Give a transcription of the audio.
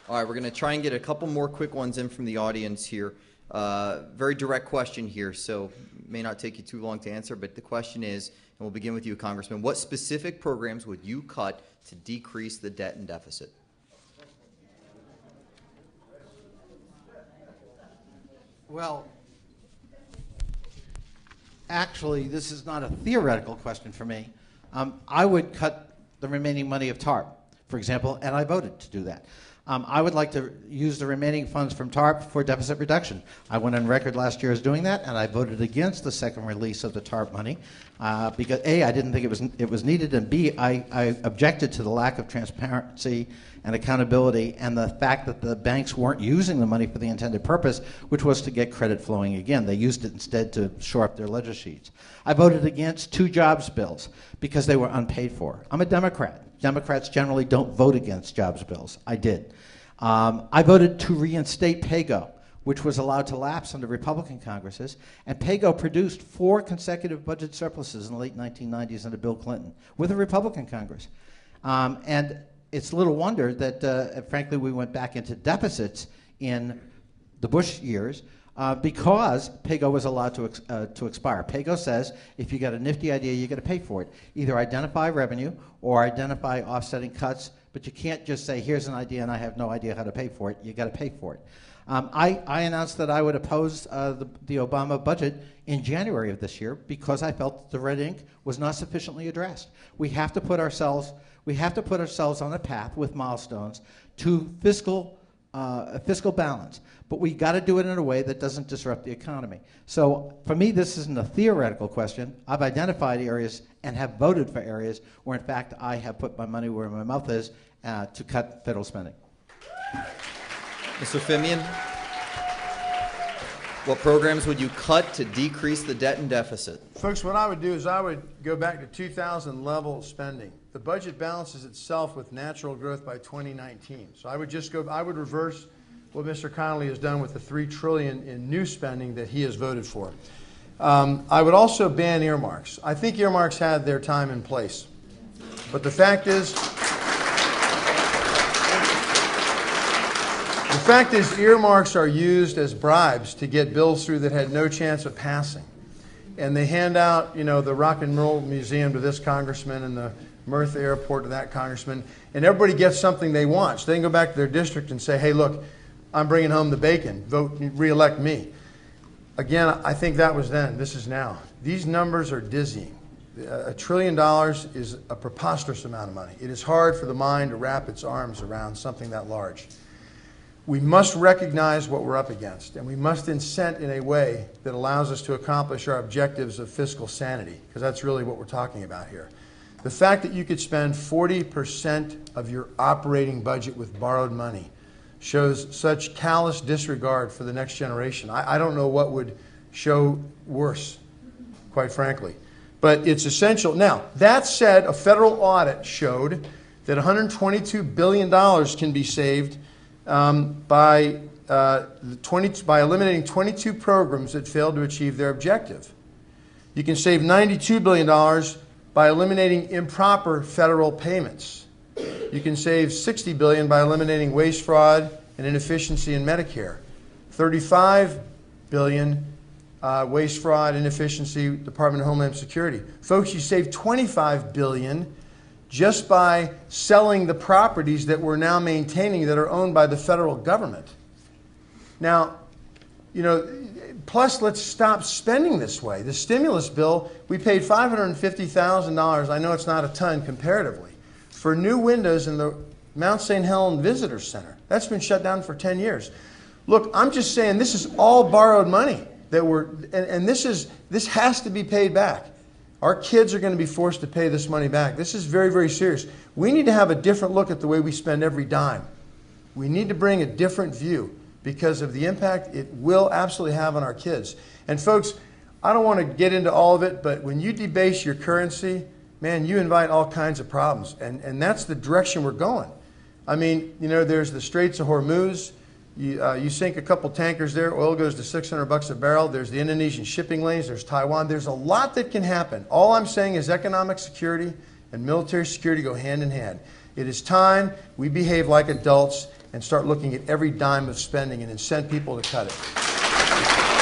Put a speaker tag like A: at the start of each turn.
A: All right, we're going to try and get a couple more quick ones in from the audience here. Very direct question here, so may not take you too long to answer, but the question is, and we'll begin with you, Congressman, what specific programs would you cut to decrease the debt and deficit?
B: Well, actually, this is not a theoretical question for me. I would cut the remaining money of TARP, for example, and I voted to do that. I would like to use the remaining funds from TARP for deficit reduction. I went on record last year as doing that, and I voted against the second release of the TARP money because A, I didn't think it was needed, and B, I objected to the lack of transparency and accountability and the fact that the banks weren't using the money for the intended purpose, which was to get credit flowing again. They used it instead to shore up their ledger sheets. I voted against 2 jobs bills because they were unpaid for. I'm a Democrat. Democrats generally don't vote against jobs bills. I did. I voted to reinstate PAYGO, which was allowed to lapse under Republican Congresses, and PAYGO produced 4 consecutive budget surpluses in the late 1990s under Bill Clinton with a Republican Congress. And it's little wonder that, frankly, we went back into deficits in the Bush years because PAYGO was allowed to expire. PAYGO says if you got a nifty idea, you got to pay for it. Either identify revenue or identify offsetting cuts, but you can't just say, here's an idea and I have no idea how to pay for it. You got to pay for it. I announced that I would oppose the Obama budget in January of this year because I felt that the red ink was not sufficiently addressed. We have to put ourselves on a path with milestones to fiscal balance, but we got to do it in a way that doesn't disrupt the economy. So for me, this isn't a theoretical question. I've identified areas and have voted for areas where, in fact, I have put my money where my mouth is to cut federal spending.
A: Mr. Fimian, what programs would you cut to decrease the debt and deficit?
C: Folks, what I would do is I would go back to 2000 level spending. The budget balances itself with natural growth by 2019. So I would reverse what Mr. Connolly has done with the $3 trillion in new spending that he has voted for. I would also ban earmarks. I think earmarks had their time and place. But the fact is earmarks are used as bribes to get bills through that had no chance of passing. And they hand out, the Rock and Roll Museum to this congressman and the Mirtha Airport to that congressman, and everybody gets something they want. So they can go back to their district and say, hey, look, I'm bringing home the bacon. Vote, re-elect me. Again, I think that was then. This is now. These numbers are dizzying. $1 trillion is a preposterous amount of money. It is hard for the mind to wrap its arms around something that large. We must recognize what we're up against, and we must incent in a way that allows us to accomplish our objectives of fiscal sanity, because that's really what we're talking about here. The fact that you could spend 40% of your operating budget with borrowed money shows such callous disregard for the next generation. I don't know what would show worse, quite frankly. But it's essential. Now, that said, a federal audit showed that $122 billion can be saved by eliminating 22 programs that failed to achieve their objective. You can save $92 billion by eliminating improper federal payments. You can save $60 billion by eliminating waste, fraud, and inefficiency in Medicare. $35 billion waste, fraud, inefficiency, Department of Homeland Security. Folks, you save $25 billion just by selling the properties that we're now maintaining that are owned by the federal government. Now, plus let's stop spending this way. The stimulus bill, we paid $550,000, I know it's not a ton comparatively, for new windows in the Mount St. Helens Visitor Center. That's been shut down for 10 years. Look, I'm just saying this is all borrowed money that this has to be paid back. Our kids are going to be forced to pay this money back. This is very, very serious. We need to have a different look at the way we spend every dime. We need to bring a different view because of the impact it will absolutely have on our kids. And folks, I don't want to get into all of it, but when you debase your currency, man, you invite all kinds of problems. And that's the direction we're going. I mean, there's the Straits of Hormuz. You sink a couple tankers there, oil goes to $600 a barrel. There's the Indonesian shipping lanes. There's Taiwan. There's a lot that can happen. All I'm saying is economic security and military security go hand in hand. It is time we behave like adults and start looking at every dime of spending and incent people to cut it.